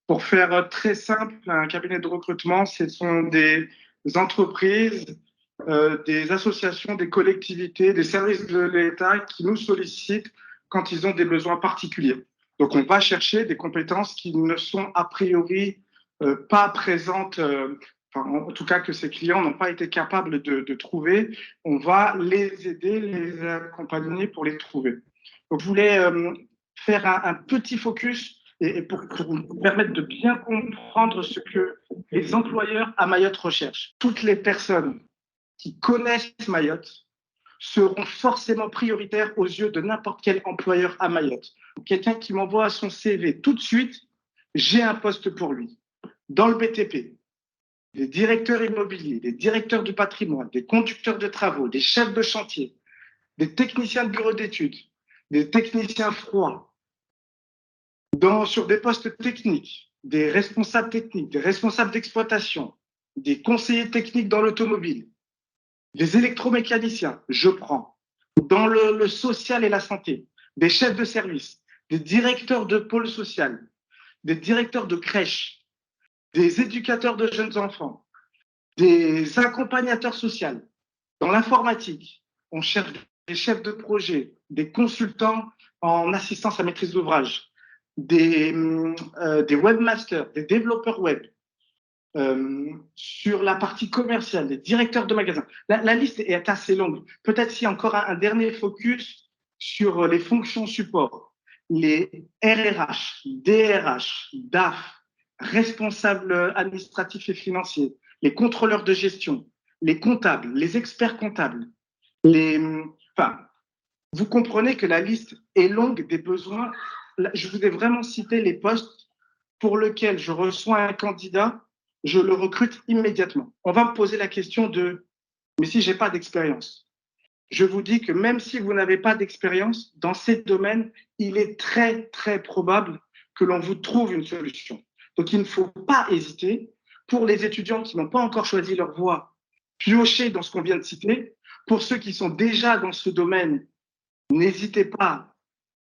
Pour faire très simple, un cabinet de recrutement, ce sont des entreprises, des associations, des collectivités, des services de l'État qui nous sollicitent quand ils ont des besoins particuliers. Donc, on va chercher des compétences qui ne sont a priori pas présentes, enfin, en tout cas que ces clients n'ont pas été capables de trouver. On va les aider, les accompagner pour les trouver. Donc, je voulais faire un petit focus et pour vous permettre de bien comprendre ce que les employeurs à Mayotte recherchent. Toutes les personnes qui connaissent Mayotte seront forcément prioritaires aux yeux de n'importe quel employeur à Mayotte. Quelqu'un qui m'envoie son CV tout de suite, j'ai un poste pour lui. Dans le BTP, des directeurs immobiliers, des directeurs du patrimoine, des conducteurs de travaux, des chefs de chantier, des techniciens de bureau d'études, des techniciens froids, sur des postes techniques, des responsables techniques, des responsables d'exploitation, des conseillers techniques dans l'automobile, des électromécaniciens, je prends. Dans le social et la santé, des chefs de service, des directeurs de pôle social, des directeurs de crèche, des éducateurs de jeunes enfants, des accompagnateurs sociaux. Dans l'informatique, on cherche des chefs de projet, des consultants en assistance à maîtrise d'ouvrage, des webmasters, des développeurs web. Sur la partie commerciale, des directeurs de magasins. La liste est assez longue. Peut-être s'il y a encore un dernier focus sur les fonctions support, les RRH, DRH, DAF, responsables administratifs et financiers, les contrôleurs de gestion, les comptables, les experts comptables. Enfin, vous comprenez que la liste est longue des besoins. Je vous ai vraiment cité les postes pour lesquels je reçois un candidat, je le recrute immédiatement. On va me poser la question de, mais si je n'ai pas d'expérience, je vous dis que même si vous n'avez pas d'expérience dans ces domaines, il est très, très probable que l'on vous trouve une solution. Donc, il ne faut pas hésiter. Pour les étudiants qui n'ont pas encore choisi leur voie, piocher dans ce qu'on vient de citer. Pour ceux qui sont déjà dans ce domaine, n'hésitez pas,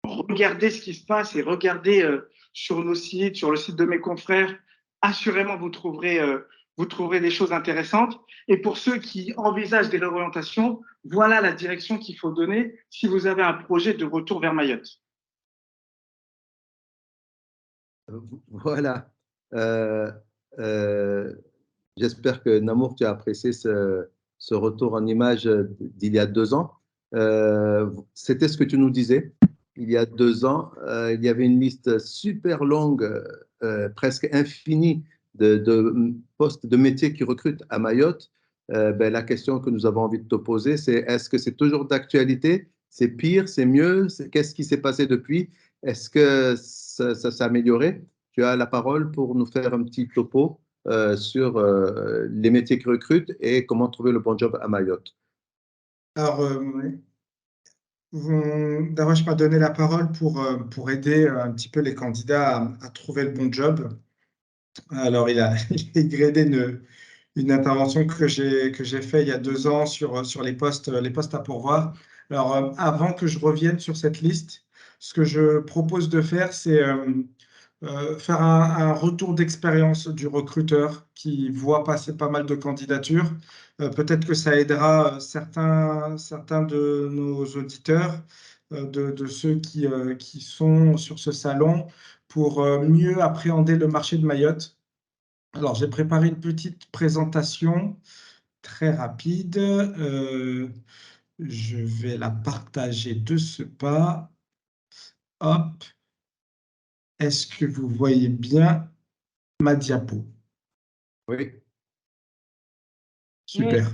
regardez ce qui se passe et regardez sur nos sites, sur le site de mes confrères. Assurément, vous trouverez des choses intéressantes. Et pour ceux qui envisagent des réorientations, voilà la direction qu'il faut donner si vous avez un projet de retour vers Mayotte. Voilà. J'espère que Namour, tu as apprécié ce retour en image d'il y a 2 ans. C'était ce que tu nous disais. Il y a 2 ans, il y avait une liste super longue, presque infinie de postes de métiers qui recrutent à Mayotte. La question que nous avons envie de te poser, c'est est-ce que c'est toujours d'actualité? C'est pire? C'est mieux? Qu'est-ce qui s'est passé depuis? Est-ce que ça s'est amélioré? Tu as la parole pour nous faire un petit topo sur les métiers qui recrutent et comment trouver le bon job à Mayotte. Alors, d'abord, je vais donner la parole pour aider un petit peu les candidats à trouver le bon job. Alors, il a gradé une intervention que j'ai faite il y a 2 ans sur les postes à pourvoir. Alors, avant que je revienne sur cette liste, ce que je propose de faire, c'est faire un retour d'expérience du recruteur qui voit passer pas mal de candidatures. Peut-être que ça aidera certains de nos auditeurs, de ceux qui sont sur ce salon, pour mieux appréhender le marché de Mayotte. Alors, j'ai préparé une petite présentation très rapide. Je vais la partager de ce pas. Hop. Est-ce que vous voyez bien ma diapo? Oui. Super.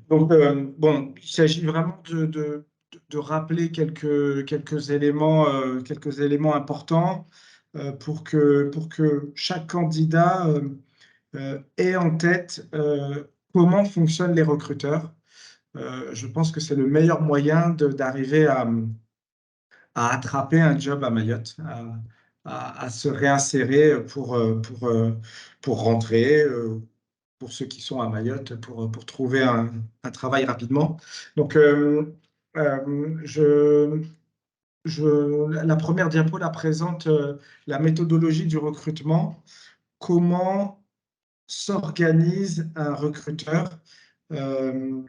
Donc, bon, il s'agit vraiment de rappeler quelques éléments importants pour que chaque candidat ait en tête comment fonctionnent les recruteurs. Je pense que c'est le meilleur moyen d'arriver à attraper un job à Mayotte, à se réinsérer pour rentrer, pour ceux qui sont à Mayotte, pour trouver un travail rapidement. Donc, je la première diapo la présente la méthodologie du recrutement, comment s'organise un recruteur dans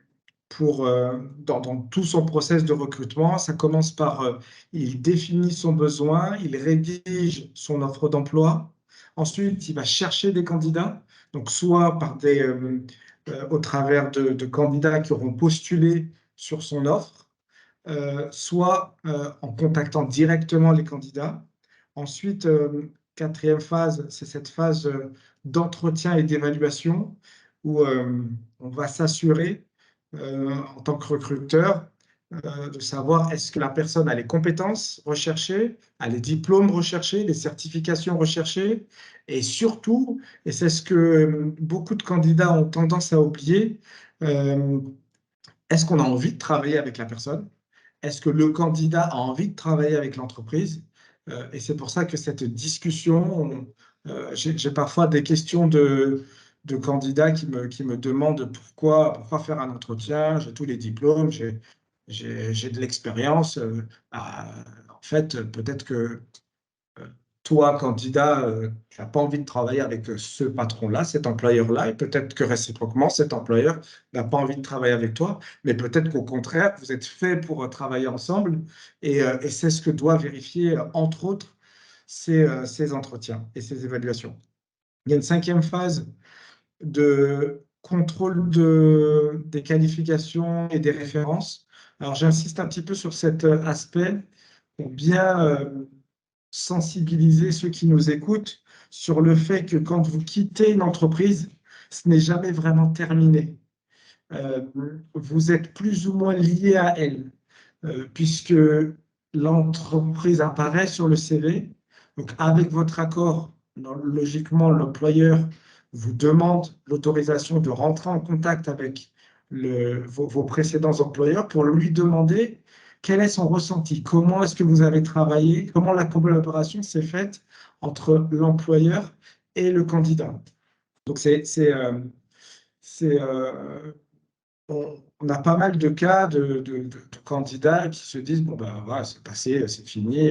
tout son process de recrutement. Ça commence par, il définit son besoin, il rédige son offre d'emploi. Ensuite, il va chercher des candidats, donc soit au travers de candidats qui auront postulé sur son offre, soit en contactant directement les candidats. Ensuite, quatrième phase, c'est cette phase d'entretien et d'évaluation où on va s'assurer en tant que recruteur de savoir est-ce que la personne a les compétences recherchées, a les diplômes recherchés, les certifications recherchées, et surtout, et c'est ce que beaucoup de candidats ont tendance à oublier, est-ce qu'on a envie de travailler avec la personne? Est-ce que le candidat a envie de travailler avec l'entreprise? Et c'est pour ça que cette discussion, j'ai parfois des questions de candidats qui me demandent pourquoi faire un entretien, j'ai tous les diplômes, j'ai de l'expérience. En fait, peut-être que toi, candidat, tu n'as pas envie de travailler avec ce patron-là, cet employeur-là, et peut-être que réciproquement, cet employeur n'a pas envie de travailler avec toi, mais peut-être qu'au contraire, vous êtes fait pour travailler ensemble, et c'est ce que doit vérifier, entre autres, ces entretiens et ces évaluations. Il y a une cinquième phase de contrôle des qualifications et des références. Alors, j'insiste un petit peu sur cet aspect pour bien sensibiliser ceux qui nous écoutent sur le fait que quand vous quittez une entreprise, ce n'est jamais vraiment terminé. Euh, Vous êtes plus ou moins lié à elle, puisque l'entreprise apparaît sur le CV. Donc, avec votre accord, logiquement, l'employeur vous demande l'autorisation de rentrer en contact avec vos précédents employeurs pour lui demander quel est son ressenti, comment est-ce que vous avez travaillé, comment la collaboration s'est faite entre l'employeur et le candidat. Donc, c'est, on a pas mal de cas de candidats qui se disent, bon, ben voilà, c'est passé, c'est fini.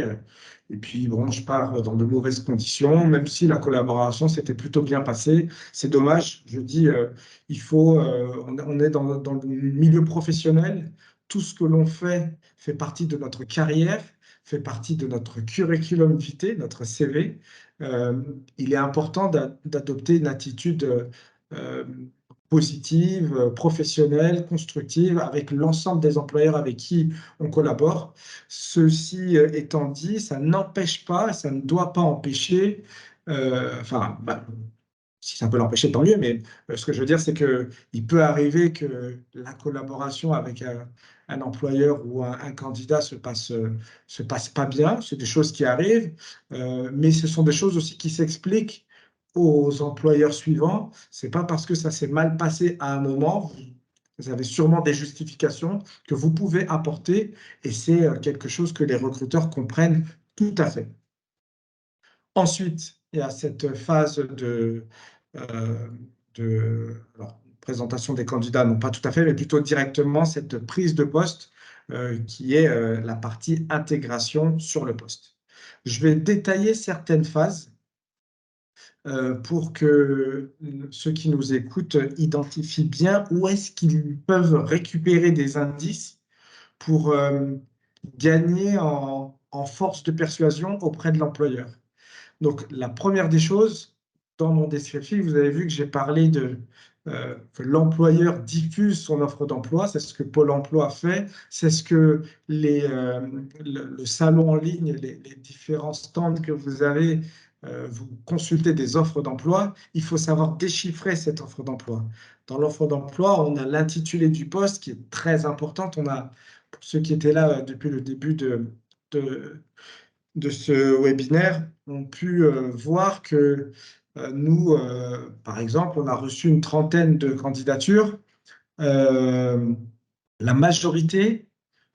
Et puis, bon, je pars dans de mauvaises conditions, même si la collaboration s'était plutôt bien passée. C'est dommage, je dis, on est dans le milieu professionnel. Tout ce que l'on fait partie de notre carrière, fait partie de notre curriculum vitae, notre CV. Il est important d'adopter une attitude euh, positive, professionnelle, constructive avec l'ensemble des employeurs avec qui on collabore. Ceci étant dit, ça n'empêche pas, ça ne doit pas empêcher, si ça peut l'empêcher, tant mieux, mais ce que je veux dire, c'est qu'il peut arriver que la collaboration avec un employeur ou un candidat se passe pas bien. C'est des choses qui arrivent, mais ce sont des choses aussi qui s'expliquent aux employeurs suivants. C'est pas parce que ça s'est mal passé à un moment, vous avez sûrement des justifications que vous pouvez apporter, et c'est quelque chose que les recruteurs comprennent tout à fait. Ensuite, il y a cette phase euh, alors, présentation des candidats, non pas tout à fait, mais plutôt directement cette prise de poste qui est la partie intégration sur le poste. Je vais détailler certaines phases pour que ceux qui nous écoutent identifient bien où est-ce qu'ils peuvent récupérer des indices pour gagner en force de persuasion auprès de l'employeur. Donc, la première des choses, dans mon descriptif, vous avez vu que j'ai parlé que l'employeur diffuse son offre d'emploi. C'est ce que Pôle emploi fait. C'est ce que le salon en ligne, les différents stands que vous avez, vous consultez des offres d'emploi. Il faut savoir déchiffrer cette offre d'emploi. Dans l'offre d'emploi, on a l'intitulé du poste qui est très importante. On a, pour ceux qui étaient là depuis le début de ce webinaire ont pu voir que nous, par exemple, on a reçu une trentaine de candidatures. Euh, la majorité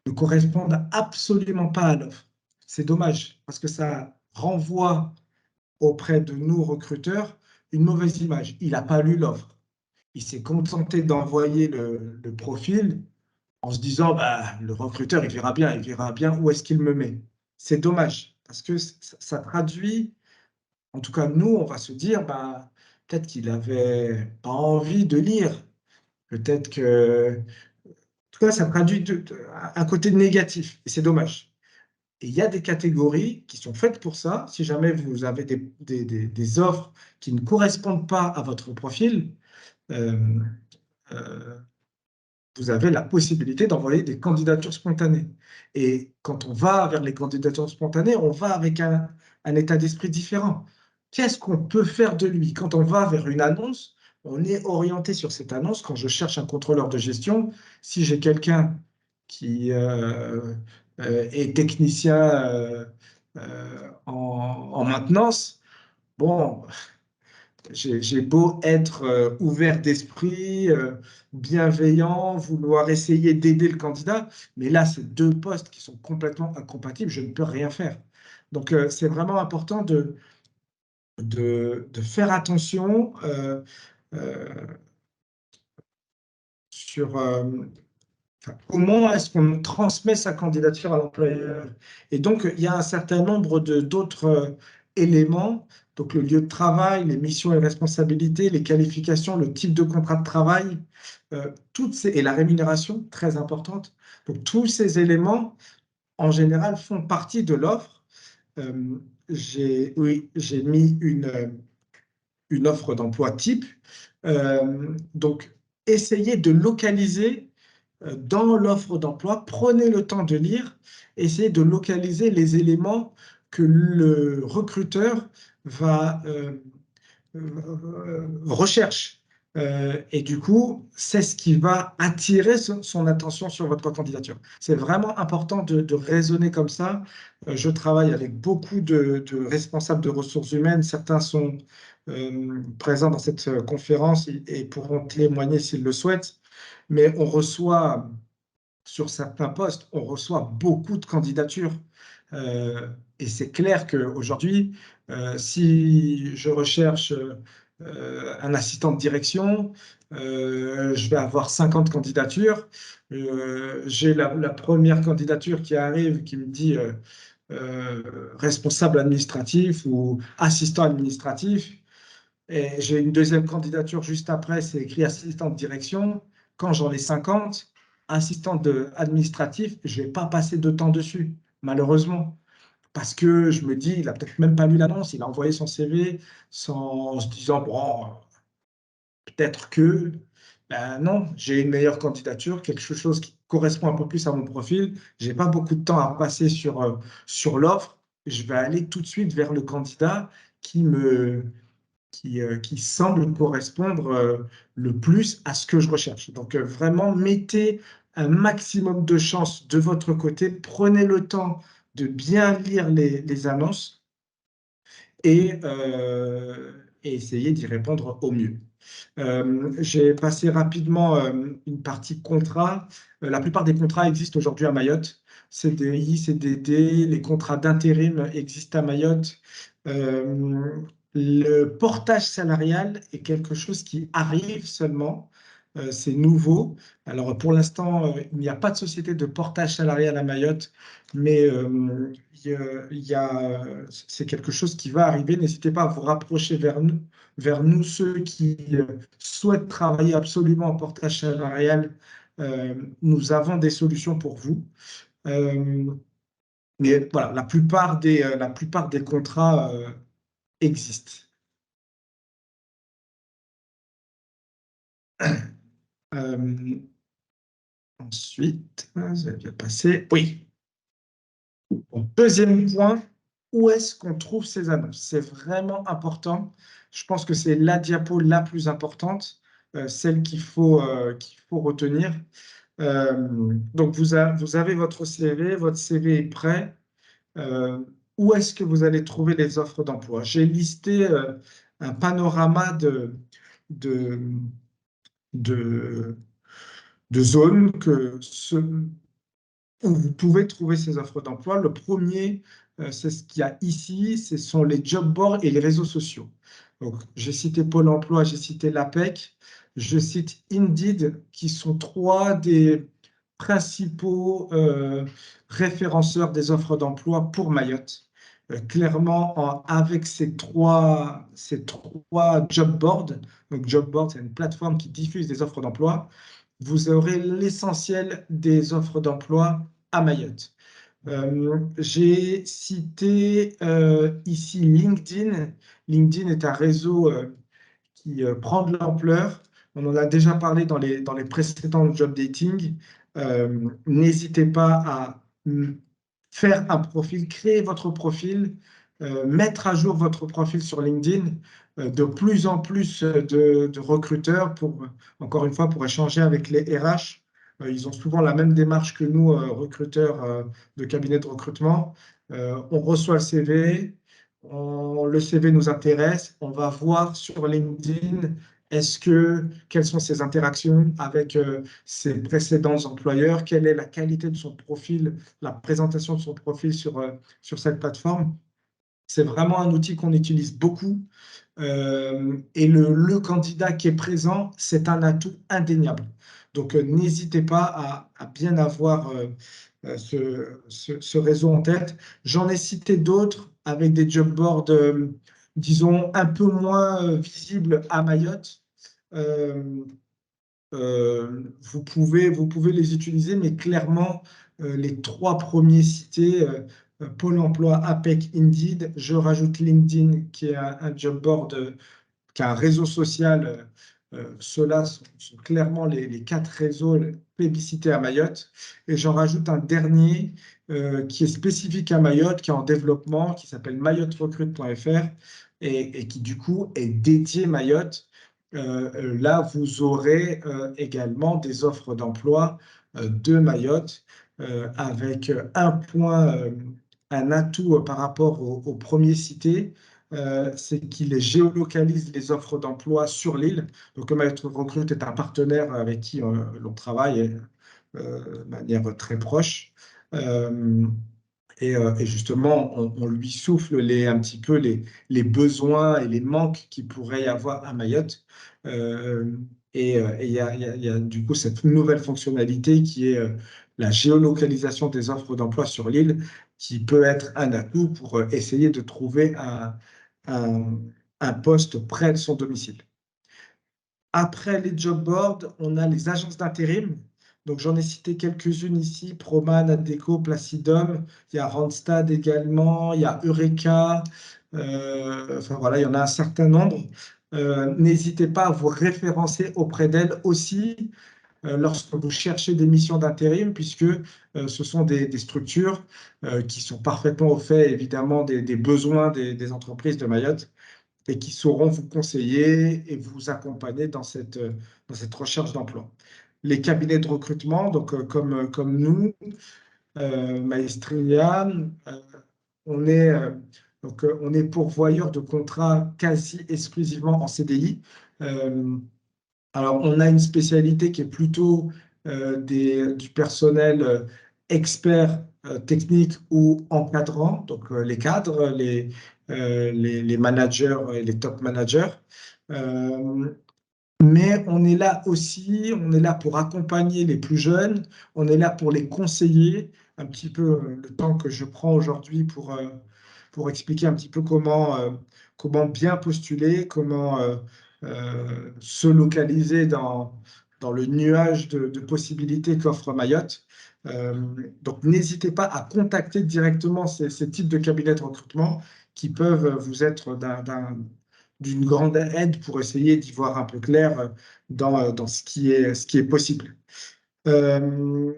ne correspondent absolument pas à l'offre. C'est dommage parce que ça renvoie auprès de nous, recruteurs, une mauvaise image. Il n'a pas lu l'offre. Il s'est contenté d'envoyer le profil en se disant, bah, le recruteur, il verra bien où est-ce qu'il me met. c'est dommage parce que ça traduit, en tout cas nous, on va se dire, bah, peut-être qu'il n'avait pas envie de lire, peut-être que, en tout cas, ça traduit un côté négatif et c'est dommage. Et il y a des catégories qui sont faites pour ça. Si jamais vous avez des offres qui ne correspondent pas à votre profil, euh, euh, vous avez la possibilité d'envoyer des candidatures spontanées. Et quand on va vers les candidatures spontanées, on va avec un état d'esprit différent. Qu'est-ce qu'on peut faire de lui? Quand on va vers une annonce, on est orienté sur cette annonce. Quand je cherche un contrôleur de gestion, si j'ai quelqu'un qui est technicien en maintenance, bon, j'ai beau être ouvert d'esprit, bienveillant, vouloir essayer d'aider le candidat, mais là, c'est deux postes qui sont complètement incompatibles, je ne peux rien faire. Donc, c'est vraiment important de faire attention euh, sur enfin, comment est-ce qu'on transmet sa candidature à l'employeur. Et donc, il y a un certain nombre d'autres éléments, donc le lieu de travail, les missions et responsabilités, les qualifications, le type de contrat de travail, et la rémunération, très importante. Donc, tous ces éléments, en général, font partie de l'offre. Oui, j'ai mis une offre d'emploi type. Donc, essayez de localiser dans l'offre d'emploi, prenez le temps de lire, essayez de localiser les éléments que le recruteur va recherche. Et du coup, c'est ce qui va attirer son attention sur votre candidature. C'est vraiment important de raisonner comme ça. Je travaille avec beaucoup de responsables de ressources humaines. Certains sont présents dans cette conférence et pourront témoigner s'ils le souhaitent. Mais on reçoit, sur certains postes, on reçoit beaucoup de candidatures. Et c'est clair qu'aujourd'hui, si je recherche un assistant de direction, je vais avoir 50 candidatures. J'ai la première candidature qui arrive qui me dit responsable administratif ou assistant administratif. Et j'ai une deuxième candidature juste après, c'est écrit assistant de direction. Quand j'en ai 50, assistant administratif, je ne vais pas passer de temps dessus, malheureusement. Parce que je me dis, il n'a peut-être même pas lu l'annonce, il a envoyé son CV en se disant, bon, peut-être que, ben non, j'ai une meilleure candidature, quelque chose qui correspond un peu plus à mon profil. Je n'ai pas beaucoup de temps à passer sur l'offre. Je vais aller tout de suite vers le candidat qui semble correspondre le plus à ce que je recherche. Donc, vraiment, mettez un maximum de chances de votre côté. Prenez le temps de bien lire les annonces et essayez d'y répondre au mieux. J'ai passé rapidement une partie contrat. La plupart des contrats existent aujourd'hui à Mayotte. CDI, CDD, les contrats d'intérim existent à Mayotte. Le portage salarial est quelque chose qui arrive seulement. C'est nouveau. Alors, pour l'instant, il n'y a pas de société de portage salarial à Mayotte, mais c'est quelque chose qui va arriver. N'hésitez pas à vous rapprocher vers nous ceux qui souhaitent travailler absolument en portage salarial. Nous avons des solutions pour vous. Mais voilà, la plupart des contrats existent. Euh, Ensuite, ça vient passer. Oui. Bon, deuxième point, où est-ce qu'on trouve ces annonces? C'est vraiment important. Je pense que c'est la diapo la plus importante, celle qu'il faut retenir. Donc, vous avez votre CV est prêt. Euh, Où est-ce que vous allez trouver les offres d'emploi? J'ai listé un panorama de, de, de zones où vous pouvez trouver ces offres d'emploi. Le premier, c'est ce qu'il y a ici, ce sont les job boards et les réseaux sociaux. Donc, j'ai cité Pôle emploi, j'ai cité l'APEC, je cite Indeed, qui sont principaux référenceurs des offres d'emploi pour Mayotte. Clairement, avec ces trois job boards, donc job board, c'est une plateforme qui diffuse des offres d'emploi, vous aurez l'essentiel des offres d'emploi à Mayotte. J'ai cité ici LinkedIn. LinkedIn est un réseau qui prend de l'ampleur. On en a déjà parlé dans les précédents job dating. N'hésitez pas à faire un profil, créer votre profil, mettre à jour votre profil sur LinkedIn. De plus en plus de recruteurs, encore une fois, pour échanger avec les RH. Ils ont souvent la même démarche que nous, recruteurs de cabinets de recrutement. On reçoit le CV, le CV nous intéresse, on va voir sur LinkedIn quelles sont ses interactions avec ses précédents employeurs, quelle est la qualité de son profil, la présentation de son profil sur cette plateforme. C'est vraiment un outil qu'on utilise beaucoup. Et le candidat qui est présent, c'est un atout indéniable. Donc, n'hésitez pas à bien avoir ce réseau en tête. J'en ai cité d'autres avec des job boards, disons, un peu moins visibles à Mayotte. Euh, vous pouvez les utiliser, mais clairement, les trois premiers cités, Pôle emploi, APEC, Indeed, je rajoute LinkedIn, qui est un job board, qui est un réseau social. Ceux-là sont clairement les quatre réseaux plébiscités à Mayotte. Et j'en rajoute un dernier qui est spécifique à Mayotte, qui est en développement, qui s'appelle mayotte-recrute.fr et qui du coup est dédié Mayotte. Là, vous aurez également des offres d'emploi de Mayotte avec un atout par rapport au premier cité, c'est qu'il géolocalise les offres d'emploi sur l'île. Donc, Mayotte Recrute est un partenaire avec qui l'on travaille de manière très proche. Euh, et justement, on lui souffle un petit peu les besoins et les manques qu'il pourrait y avoir à Mayotte. Et il y a du coup cette nouvelle fonctionnalité qui est la géolocalisation des offres d'emploi sur l'île, qui peut être un atout pour essayer de trouver un, un poste près de son domicile. Après les job boards, on a les agences d'intérim. Donc, j'en ai cité quelques-unes ici, Proman, Adecco, Placidum. Il y a Randstad également, il y a Eureka. Enfin, voilà, il y en a un certain nombre. N'hésitez pas à vous référencer auprès d'elles aussi lorsque vous cherchez des missions d'intérim, puisque ce sont des structures qui sont parfaitement au fait, évidemment, des besoins des entreprises de Mayotte et qui sauront vous conseiller et vous accompagner dans cette recherche d'emploi. Les cabinets de recrutement, donc comme nous, Maestria, on est, on est pourvoyeur de contrats quasi exclusivement en CDI. Alors, on a une spécialité qui est plutôt du personnel expert technique ou encadrant, donc les cadres, les managers et les top managers. Euh, mais on est là aussi, on est là pour accompagner les plus jeunes, on est là pour les conseiller, un petit peu le temps que je prends aujourd'hui pour expliquer un petit peu comment bien postuler, comment se localiser dans le nuage de possibilités qu'offre Mayotte. Donc, n'hésitez pas à contacter directement ces types de cabinets de recrutement qui peuvent vous être d'une grande aide pour essayer d'y voir un peu clair dans ce qui est possible. Euh,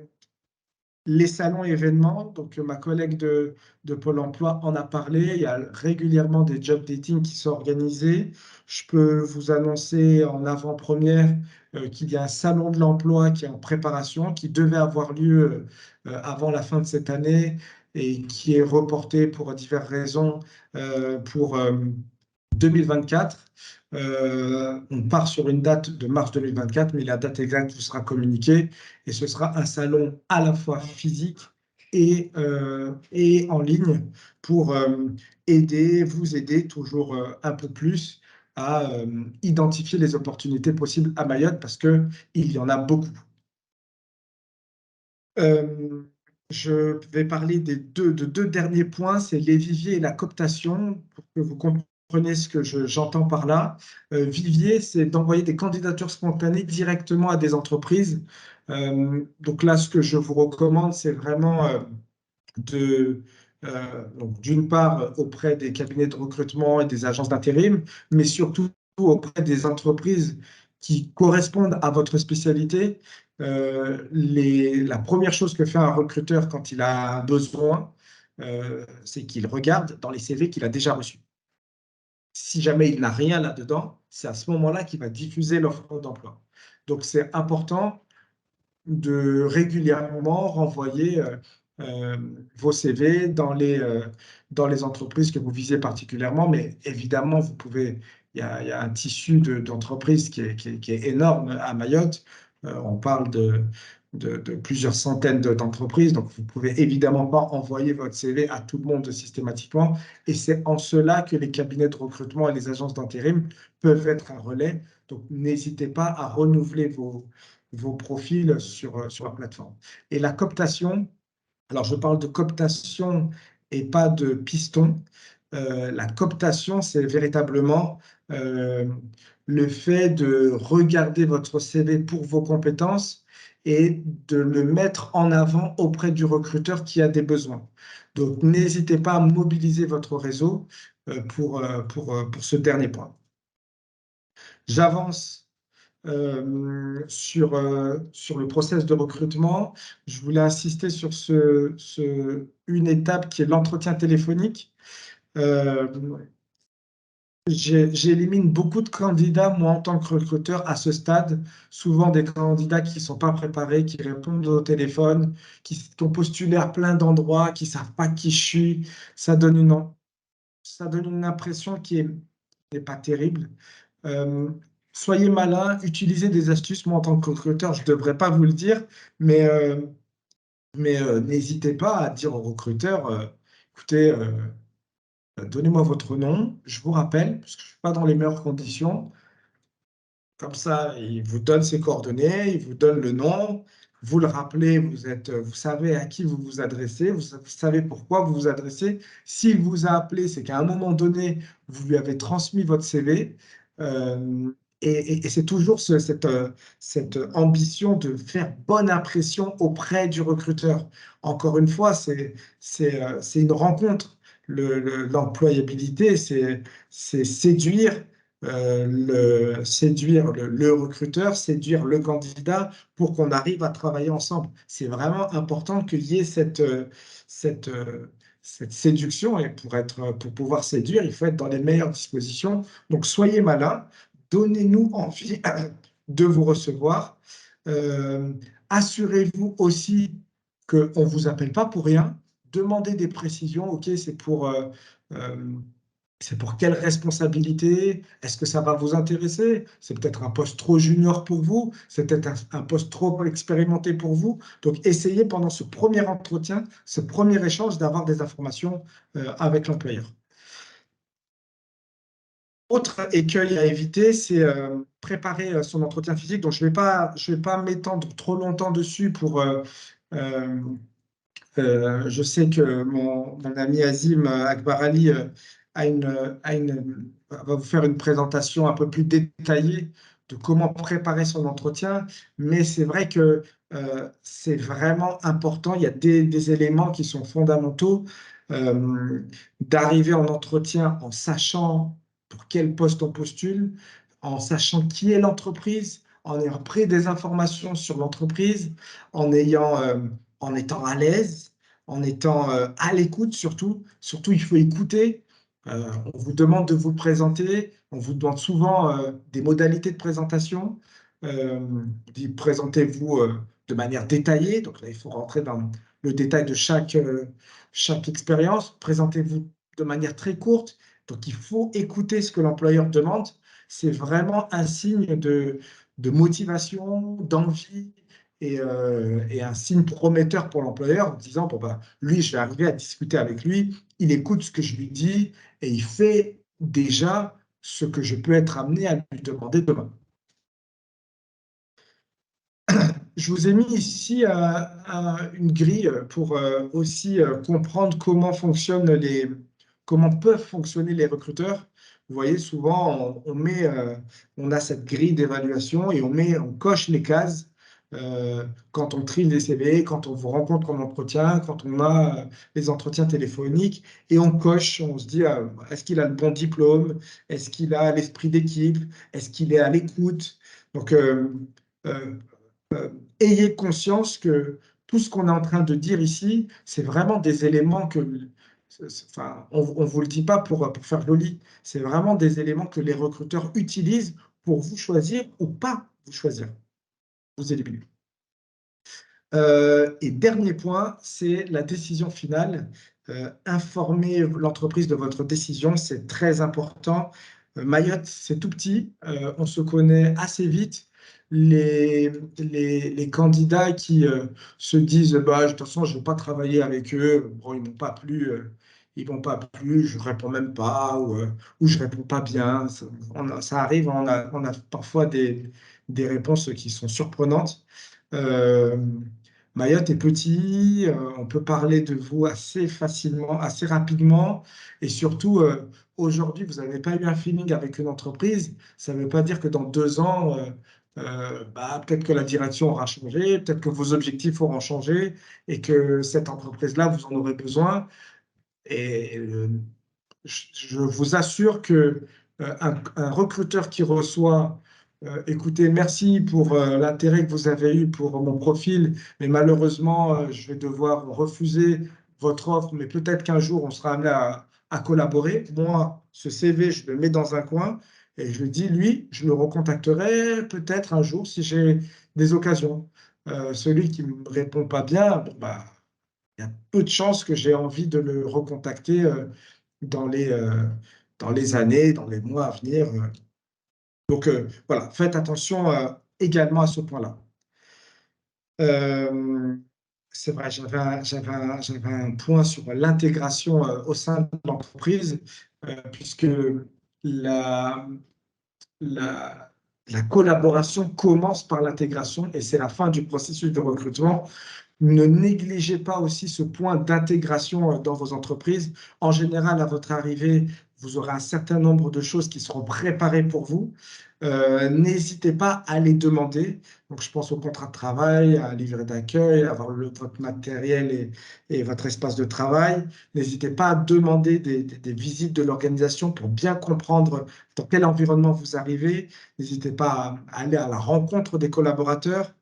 les salons et événements, donc ma collègue de Pôle emploi en a parlé, il y a régulièrement des job dating qui sont organisés. Je peux vous annoncer en avant-première qu'il y a un salon de l'emploi qui est en préparation, qui devait avoir lieu avant la fin de cette année et qui est reporté pour diverses raisons pour 2024. On part sur une date de mars 2024, mais la date exacte vous sera communiquée et ce sera un salon à la fois physique et en ligne pour vous aider toujours un peu plus à identifier les opportunités possibles à Mayotte parce qu'il y en a beaucoup. Euh, je vais parler de deux derniers points, c'est les viviers et la cooptation, pour que vous compreniez ce que j'entends par là. Vivier, c'est d'envoyer des candidatures spontanées directement à des entreprises. Donc là, ce que je vous recommande, c'est vraiment donc d'une part auprès des cabinets de recrutement et des agences d'intérim, mais surtout auprès des entreprises qui correspondent à votre spécialité. La première chose que fait un recruteur quand il a un besoin, c'est qu'il regarde dans les CV qu'il a déjà reçus. Si jamais il n'a rien là-dedans, c'est à ce moment-là qu'il va diffuser l'offre d'emploi. Donc c'est important de régulièrement renvoyer euh, vos CV dans les entreprises que vous visez particulièrement. Mais évidemment, il y a un tissu d'entreprises qui est énorme à Mayotte. On parle de plusieurs centaines d'entreprises. Donc, vous ne pouvez évidemment pas envoyer votre CV à tout le monde systématiquement. Et c'est en cela que les cabinets de recrutement et les agences d'intérim peuvent être un relais. Donc, n'hésitez pas à renouveler vos profils sur la plateforme. Et la cooptation, alors je parle de cooptation et pas de piston. La cooptation, c'est véritablement euh, le fait de regarder votre CV pour vos compétences et de le mettre en avant auprès du recruteur qui a des besoins. Donc, n'hésitez pas à mobiliser votre réseau pour ce dernier point. J'avance sur le process de recrutement. Je voulais insister sur une étape qui est l'entretien téléphonique. Euh, J'élimine beaucoup de candidats, moi, en tant que recruteur, à ce stade. Souvent des candidats qui ne sont pas préparés, qui répondent au téléphone, qui ont postulé à plein d'endroits, qui ne savent pas qui je suis. Ça donne une impression qui n'est pas terrible. Euh, Soyez malin, utilisez des astuces. Moi, en tant que recruteur, je ne devrais pas vous le dire, mais n'hésitez pas à dire au recruteur, écoutez, donnez-moi votre nom, je vous rappelle, parce que je ne suis pas dans les meilleures conditions. Comme ça, il vous donne ses coordonnées, il vous donne le nom, vous le rappelez, vous savez à qui vous vous adressez, vous savez pourquoi vous vous adressez. S'il vous a appelé, c'est qu'à un moment donné, vous lui avez transmis votre CV. euh, et c'est toujours cette ambition de faire bonne impression auprès du recruteur. Encore une fois, c'est une rencontre. L'employabilité, c'est séduire séduire le recruteur, séduire le candidat pour qu'on arrive à travailler ensemble. C'est vraiment important qu'il y ait cette, euh, cette séduction et pour pouvoir séduire, il faut être dans les meilleures dispositions. Donc, soyez malins, donnez-nous envie de vous recevoir. Euh, Assurez-vous aussi qu'on ne vous appelle pas pour rien. Demandez des précisions. OK, euh, c'est pour quelle responsabilité? Est-ce que ça va vous intéresser? C'est peut-être un poste trop junior pour vous, c'est peut-être un poste trop expérimenté pour vous. Donc, essayez pendant ce premier entretien, ce premier échange, d'avoir des informations avec l'employeur. Autre écueil à éviter, c'est préparer son entretien physique. Donc, je vais pas m'étendre trop longtemps dessus euh, je sais que mon ami Azim Akbar Ali va vous faire une présentation un peu plus détaillée de comment préparer son entretien, mais c'est vrai que c'est vraiment important. Il y a des éléments qui sont fondamentaux d'arriver en entretien en sachant pour quel poste on postule, en sachant qui est l'entreprise, en ayant pris des informations sur l'entreprise, en étant à l'aise, en étant à l'écoute surtout. Surtout, il faut écouter. On vous demande de vous présenter. On vous demande souvent des modalités de présentation. Présentez-vous de manière détaillée. Donc là, il faut rentrer dans le détail de chaque expérience. Présentez-vous de manière très courte. Donc, il faut écouter ce que l'employeur demande. C'est vraiment un signe de motivation, d'envie et un signe prometteur pour l'employeur en disant, bon, bah, lui, je vais arriver à discuter avec lui, il écoute ce que je lui dis et il fait déjà ce que je peux être amené à lui demander demain. Je vous ai mis ici une grille pour aussi comprendre comment peuvent fonctionner les recruteurs. Vous voyez, souvent, on a cette grille d'évaluation et on coche les cases quand on trie les CV, quand on vous rencontre en entretien, quand on a les entretiens téléphoniques, et on coche, on se dit, est-ce qu'il a le bon diplôme? Est-ce qu'il a l'esprit d'équipe? Est-ce qu'il est à l'écoute? Donc, euh, ayez conscience que tout ce qu'on est en train de dire ici, c'est vraiment des éléments enfin, on ne vous le dit pas pour faire joli, c'est vraiment des éléments que les recruteurs utilisent pour vous choisir ou pas vous choisir, vous éliminer. Et dernier point, c'est la décision finale. Informer l'entreprise de votre décision, c'est très important. Mayotte, c'est tout petit, on se connaît assez vite. Les candidats qui se disent bah, de toute façon, je ne vais pas travailler avec eux, bon, ils ne m'ont pas plu, je ne réponds même pas ou je ne réponds pas bien. Ça arrive, on a parfois des réponses qui sont surprenantes. Euh, Mayotte est petit, on peut parler de vous assez facilement, assez rapidement, et surtout, aujourd'hui, vous n'avez pas eu un feeling avec une entreprise, ça ne veut pas dire que dans 2 ans, bah, peut-être que la direction aura changé, peut-être que vos objectifs auront changé, et que cette entreprise-là, vous en aurez besoin. Et je vous assure que un recruteur qui reçoit écoutez, merci pour l'intérêt que vous avez eu pour mon profil, mais malheureusement, je vais devoir refuser votre offre, mais peut-être qu'un jour, on sera amené à collaborer. Moi, ce CV, je le mets dans un coin et je lui dis, lui, je le recontacterai peut-être un jour si j'ai des occasions. Celui qui ne me répond pas bien, bon, bah, il y a peu de chances que j'ai envie de le recontacter dans dans les années, dans les mois à venir. Donc voilà, faites attention également à ce point-là. Euh, c'est vrai, j'avais un point sur l'intégration au sein de l'entreprise, puisque la, la, la collaboration commence par l'intégration et c'est la fin du processus de recrutement. Ne négligez pas aussi ce point d'intégration dans vos entreprises. En général, à votre arrivée, vous aurez un certain nombre de choses qui seront préparées pour vous. N'hésitez pas à les demander. Donc, je pense au contrat de travail, à un livret d'accueil, à avoir votre matériel et votre espace de travail. N'hésitez pas à demander des visites de l'organisation pour bien comprendre dans quel environnement vous arrivez. N'hésitez pas à aller à la rencontre des collaborateurs.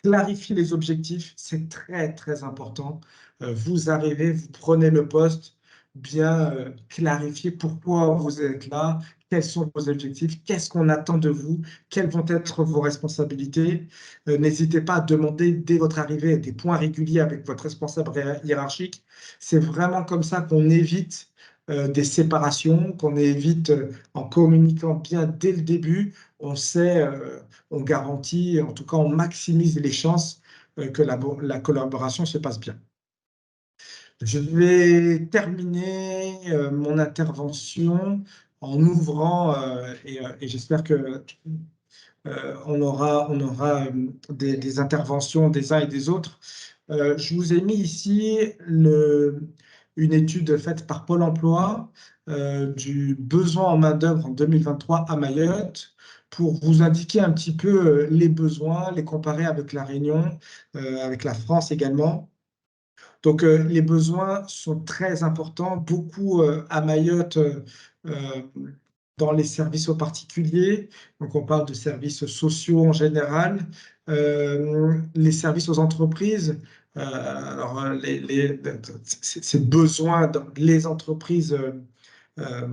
Clarifier les objectifs, c'est très, très important. Vous arrivez, vous prenez le poste, bien clarifier pourquoi vous êtes là, quels sont vos objectifs, qu'est-ce qu'on attend de vous, quelles vont être vos responsabilités. N'hésitez pas à demander dès votre arrivée des points réguliers avec votre responsable hiérarchique. C'est vraiment comme ça qu'on évite des séparations, qu'on évite en communiquant bien dès le début. On sait on garantit, en tout cas, on maximise les chances que la collaboration se passe bien. Je vais terminer mon intervention en ouvrant, et j'espère que on aura des interventions des uns et des autres. Je vous ai mis ici une étude faite par Pôle emploi du besoin en main-d'œuvre en 2023 à Mayotte pour vous indiquer un petit peu les besoins, les comparer avec la Réunion, avec la France également. Donc, les besoins sont très importants, beaucoup à Mayotte dans les services aux particuliers. Donc, on parle de services sociaux en général, les services aux entreprises. Alors, ces besoins dans euh,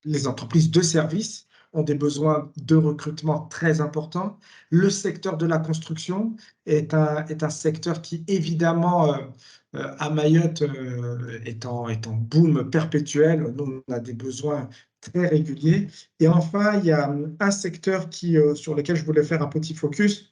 les entreprises de services ont des besoins de recrutement très importants. Le secteur de la construction est un secteur qui, évidemment, à Mayotte, est en boom perpétuel. Nous, on a des besoins très réguliers. Et enfin, il y a un secteur sur lequel je voulais faire un petit focus,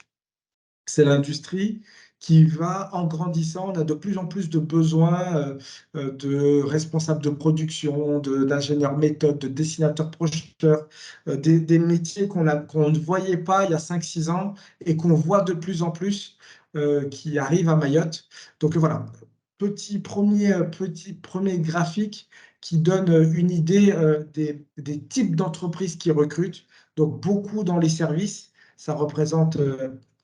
c'est l'industrie. qui va en grandissant. On a de plus en plus de besoins de responsables de production, d'ingénieurs méthodes, de dessinateurs projeteurs, des métiers qu'on ne voyait pas il y a 5 6 ans et qu'on voit de plus en plus qui arrivent à Mayotte. Donc voilà, petit premier graphique qui donne une idée des types d'entreprises qui recrutent. Donc beaucoup dans les services, ça représente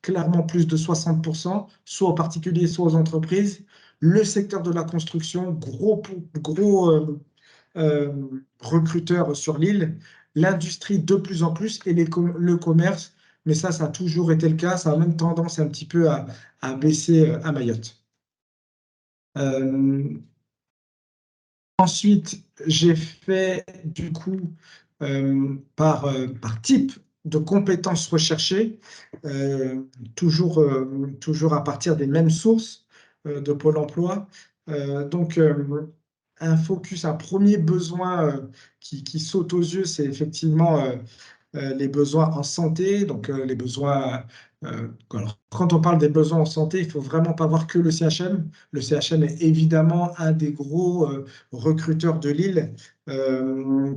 clairement plus de 60%, soit aux particuliers, soit aux entreprises. Le secteur de la construction, gros euh, recruteurs sur l'île. L'industrie de plus en plus et le commerce. Mais ça a toujours été le cas. Ça a même tendance un petit peu à baisser à Mayotte. Euh, Ensuite, j'ai fait du coup par type de compétences recherchées, toujours à partir des mêmes sources de Pôle emploi. Donc, un premier besoin qui saute aux yeux, c'est effectivement les besoins en santé, donc les besoins. Alors, quand on parle des besoins en santé, il faut vraiment pas voir que le CHM. Le CHM est évidemment un des gros recruteurs de l'île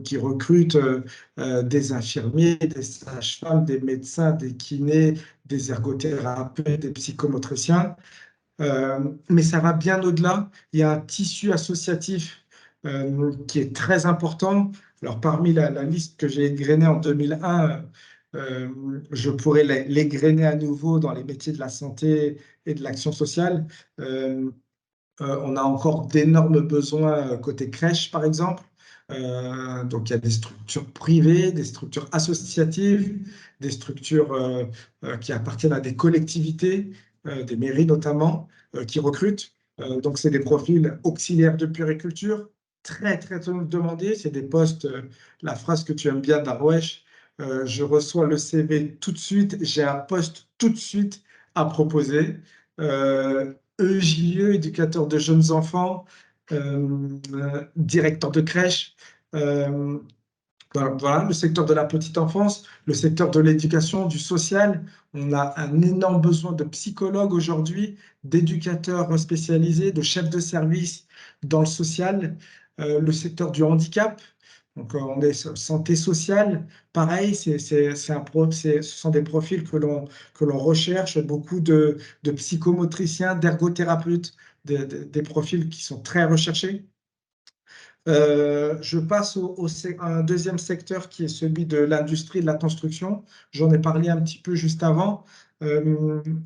qui recrute des infirmiers, des sages-femmes, des médecins, des kinés, des ergothérapeutes, des psychomotriciens. Mais ça va bien au-delà. Il y a un tissu associatif qui est très important. Alors, parmi la liste que j'ai égrenée en 2001, je pourrais l'égrener à nouveau dans les métiers de la santé et de l'action sociale. On a encore d'énormes besoins côté crèche, par exemple. Donc, il y a des structures privées, des structures associatives, des structures qui appartiennent à des collectivités, des mairies notamment, qui recrutent. Donc, c'est des profils auxiliaires de puériculture, très, très demandés. C'est des postes, la phrase que tu aimes bien, Darwesh, je reçois le CV tout de suite, j'ai un poste tout de suite à proposer. EJE, éducateur de jeunes enfants, directeur de crèche. euh, voilà, le secteur de la petite enfance, le secteur de l'éducation, du social. On a un énorme besoin de psychologues aujourd'hui, d'éducateurs spécialisés, de chefs de service dans le social, le secteur du handicap. Donc, on est santé sociale. Pareil, ce sont des profils que l'on recherche, beaucoup de psychomotriciens, d'ergothérapeutes, des profils qui sont très recherchés. Je passe à un deuxième secteur qui est celui de l'industrie de la construction. J'en ai parlé un petit peu juste avant.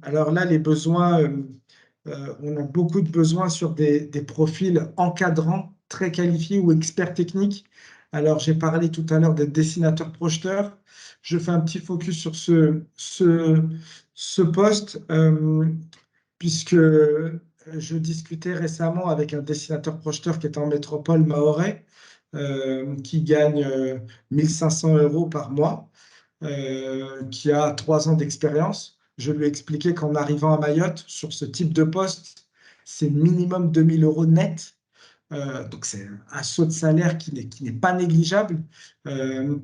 Alors là, les besoins, on a beaucoup de besoins sur des profils encadrants, très qualifiés ou experts techniques. Alors, j'ai parlé tout à l'heure des dessinateurs projeteurs. Je fais un petit focus sur ce poste, puisque je discutais récemment avec un dessinateur projeteur qui est en métropole mahorais, qui gagne 1500 € par mois, qui a 3 ans d'expérience. Je lui ai expliqué qu'en arrivant à Mayotte, sur ce type de poste, c'est minimum 2000 € net. Donc c'est un saut de salaire qui n'est pas négligeable,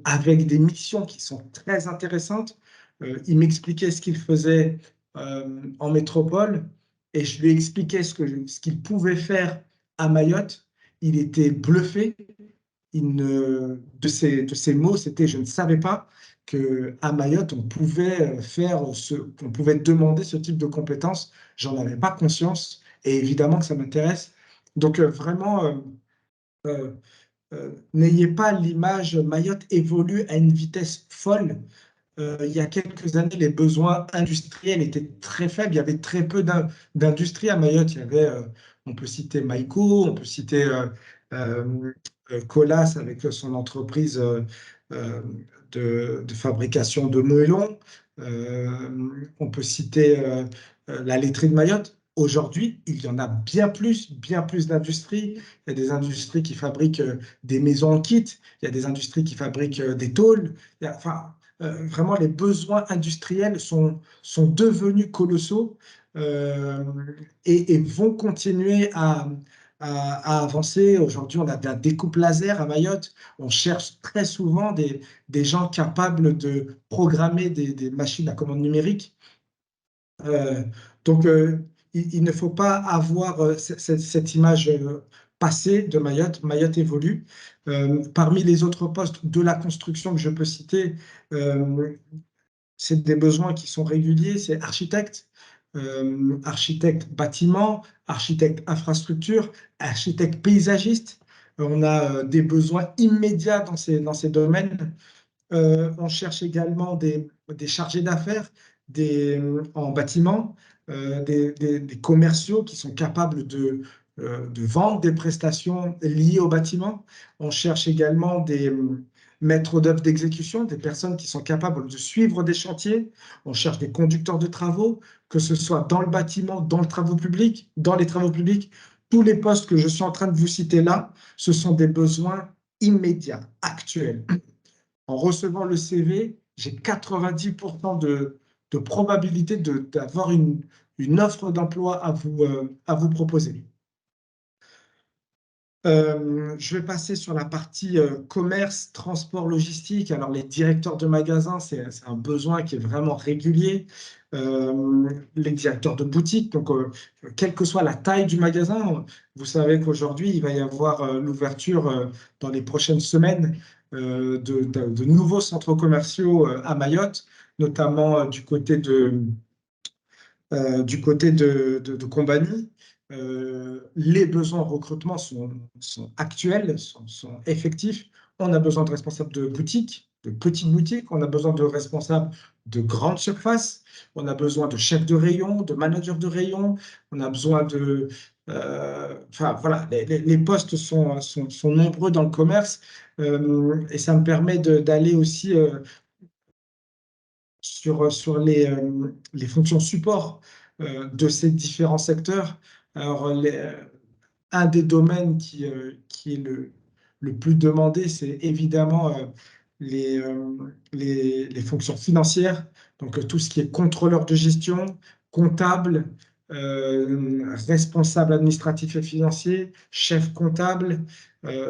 avec des missions qui sont très intéressantes. Il m'expliquait ce qu'il faisait en métropole et je lui expliquais ce qu'il pouvait faire à Mayotte. Il était bluffé. De ses mots, c'était: je ne savais pas qu'à Mayotte, on pouvait qu'on pouvait demander ce type de compétences. J'en avais pas conscience et évidemment que ça m'intéresse. Donc vraiment, n'ayez pas l'image, Mayotte évolue à une vitesse folle. Il y a quelques années, les besoins industriels étaient très faibles. Il y avait très peu d'industrie à Mayotte. On peut citer Maïko, on peut citer Colas avec son entreprise euh, de fabrication de moellons. On peut citer la laiterie de Mayotte. Aujourd'hui, il y en a bien plus d'industries. Il y a des industries qui fabriquent des maisons en kit. Il y a des industries qui fabriquent des tôles. Enfin, vraiment, les besoins industriels sont devenus colossaux et vont continuer à avancer. Aujourd'hui, on a de la découpe laser à Mayotte. On cherche très souvent des gens capables de programmer des machines à commande numérique. Euh, donc, il ne faut pas avoir cette image passée de Mayotte. Mayotte évolue. Parmi les autres postes de la construction que je peux citer, c'est des besoins qui sont réguliers, c'est architecte, architecte bâtiment, architecte infrastructure, architecte paysagiste. On a des besoins immédiats dans ces domaines. On cherche également des chargés d'affaires en bâtiment, des commerciaux qui sont capables de vendre des prestations liées au bâtiment. On cherche également des maîtres d'œuvre d'exécution, des personnes qui sont capables de suivre des chantiers. On cherche des conducteurs de travaux, que ce soit dans le bâtiment, dans les travaux publics, Tous les postes que je suis en train de vous citer là, ce sont des besoins immédiats, actuels. En recevant le CV, j'ai 90% de probabilité d'avoir une offre d'emploi à vous proposer. Je vais passer sur la partie commerce, transport, logistique. Alors, les directeurs de magasins, c'est un besoin qui est vraiment régulier. Les directeurs de boutique, donc quelle que soit la taille du magasin, vous savez qu'aujourd'hui, il va y avoir l'ouverture dans les prochaines semaines de nouveaux centres commerciaux à Mayotte, notamment du côté de Combani. Les besoins en recrutement sont actuels, sont effectifs. On a besoin de responsables de boutiques, de petites boutiques. On a besoin de responsables de grandes surfaces. On a besoin de chefs de rayon, de managers de rayon. On a besoin de... Enfin, voilà, les postes sont nombreux dans le commerce et ça me permet d'aller aussi sur les fonctions support de ces différents secteurs. Alors, un des domaines qui est le plus demandé, c'est évidemment les fonctions financières, donc tout ce qui est contrôleur de gestion, comptable, responsable administratif et financier, chef comptable.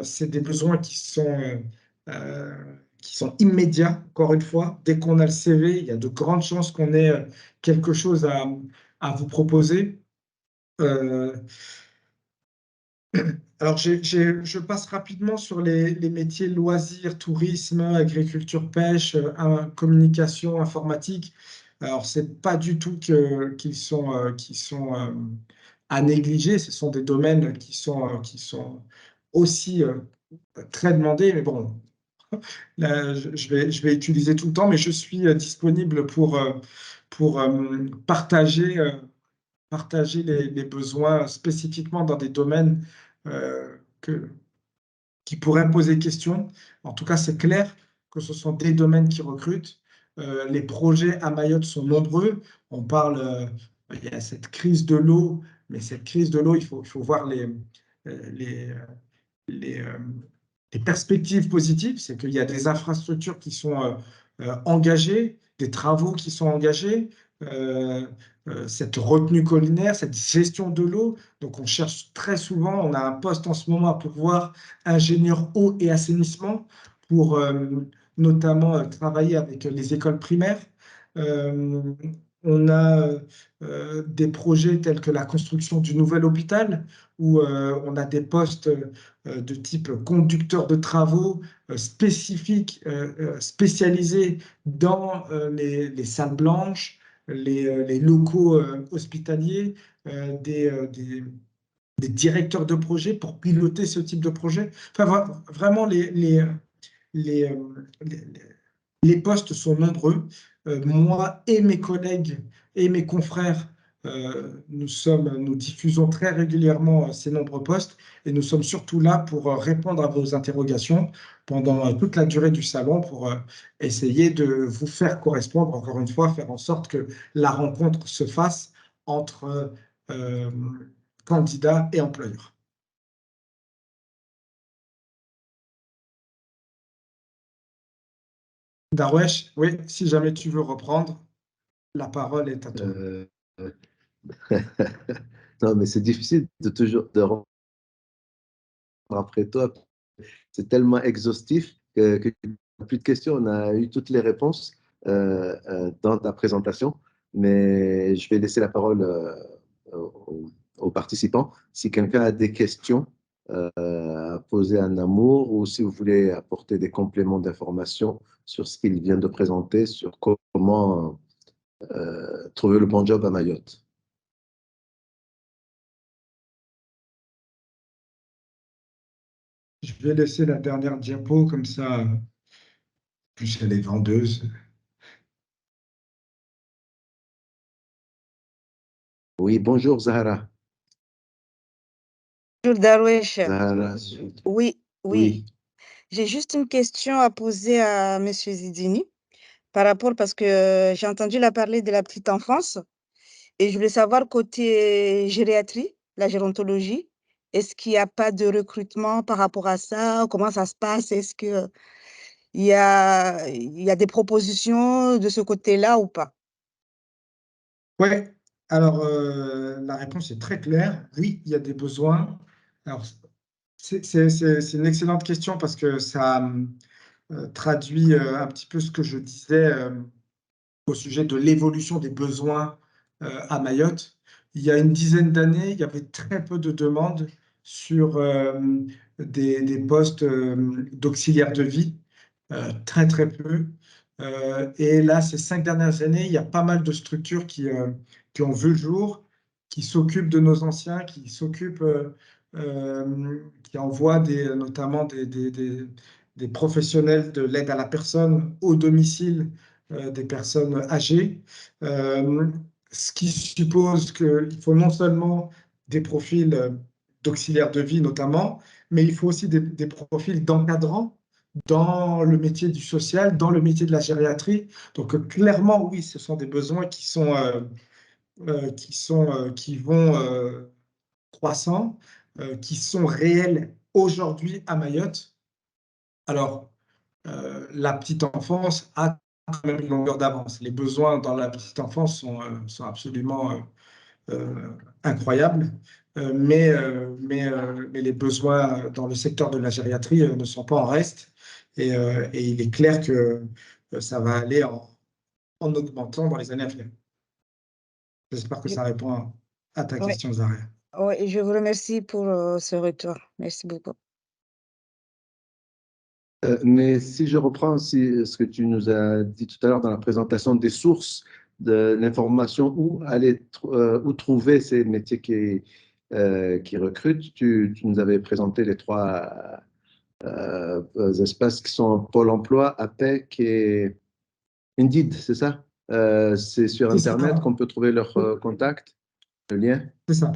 C'est des besoins qui sont immédiats, encore une fois. Dès qu'on a le CV, il y a de grandes chances qu'on ait quelque chose à vous proposer. Alors, je passe rapidement sur les métiers loisirs, tourisme, agriculture, pêche, communication, informatique. Alors, c'est pas du tout qui sont à négliger. Ce sont des domaines qui sont aussi très demandés. Mais bon, là, je vais utiliser tout le temps, mais je suis disponible pour partager les besoins spécifiquement dans des domaines euh, que, qui pourraient poser question. En tout cas, c'est clair que ce sont des domaines qui recrutent. Les projets à Mayotte sont nombreux. On parle, il y a cette crise de l'eau, mais cette crise de l'eau, il faut voir les, les, euh, les perspectives positives. C'est qu'il y a des infrastructures qui sont engagées, des travaux qui sont engagés, cette retenue collinaire, cette gestion de l'eau. Donc, on cherche très souvent, on a un poste en ce moment à pourvoir, ingénieur eau et assainissement, pour notamment travailler avec les écoles primaires. Euh, on a des projets tels que la construction du nouvel hôpital, où on a des postes de type conducteur de travaux spécifiques, spécialisés dans les salles blanches, les locaux hospitaliers, des directeurs de projet pour piloter ce type de projet. Enfin, vraiment, les, euh, les- les postes sont nombreux. Moi et mes collègues et mes confrères, nous diffusons très régulièrement ces nombreux postes et nous sommes surtout là pour répondre à vos interrogations pendant toute la durée du salon pour essayer de vous faire correspondre, encore une fois, faire en sorte que la rencontre se fasse entre euh, candidats et employeurs. Darwesh, oui, si jamais tu veux reprendre, la parole est à toi. Euh, non, mais c'est difficile de toujours de rentrer après toi. C'est tellement exhaustif que plus de questions. On a eu toutes les réponses dans ta présentation, mais je vais laisser la parole aux participants. Si quelqu'un a des questions à poser à Namour ou si vous voulez apporter des compléments d'information sur ce qu'il vient de présenter, sur comment trouver le bon job à Mayotte. Je vais laisser la dernière diapo, comme ça, plus elle est vendeuse. Oui, bonjour Zahara. Bonjour Darwesh. Zahara, Oui, oui. oui. J'ai juste une question à poser à M. Zidini par rapport, parce que j'ai entendu la parler de la petite enfance et je voulais savoir côté gériatrie, la gérontologie, est-ce qu'il n'y a pas de recrutement par rapport à ça? Comment ça se passe? Est-ce qu'il il y a des propositions de ce côté-là ou pas? Oui, alors la réponse est très claire. Oui, il y a des besoins. Alors, c'est une excellente question parce que ça traduit un petit peu ce que je disais au sujet de l'évolution des besoins à Mayotte. Il y a une dizaine d'années, il y avait très peu de demandes sur des postes d'auxiliaire de vie, très très peu. Et là, ces 5 dernières années, il y a pas mal de structures qui ont vu le jour, qui s'occupent de nos anciens, qui s'occupent, qui envoient notamment des professionnels de l'aide à la personne au domicile des personnes âgées, ce qui suppose qu'il faut non seulement des profils d'auxiliaires de vie notamment, mais il faut aussi des profils d'encadrants dans le métier du social, dans le métier de la gériatrie. Donc clairement, oui, ce sont des besoins qui vont croissant, qui sont réels aujourd'hui à Mayotte. Alors, la petite enfance a quand même une longueur d'avance. Les besoins dans la petite enfance sont absolument incroyables, mais les besoins dans le secteur de la gériatrie ne sont pas en reste. Et il est clair que ça va aller en augmentant dans les années à venir. J'espère que ça répond à ta Oui, question, Zahra. oui, je vous remercie pour ce retour. Merci beaucoup. Mais si je reprends aussi ce que tu nous as dit tout à l'heure dans la présentation des sources de l'information, où trouver ces métiers qui recrutent, tu nous avais présenté les trois espaces qui sont Pôle emploi, APEC et Indeed, c'est ça? C'est sur C'est ça, Internet qu'on peut trouver leur contact, le lien? c'est ça.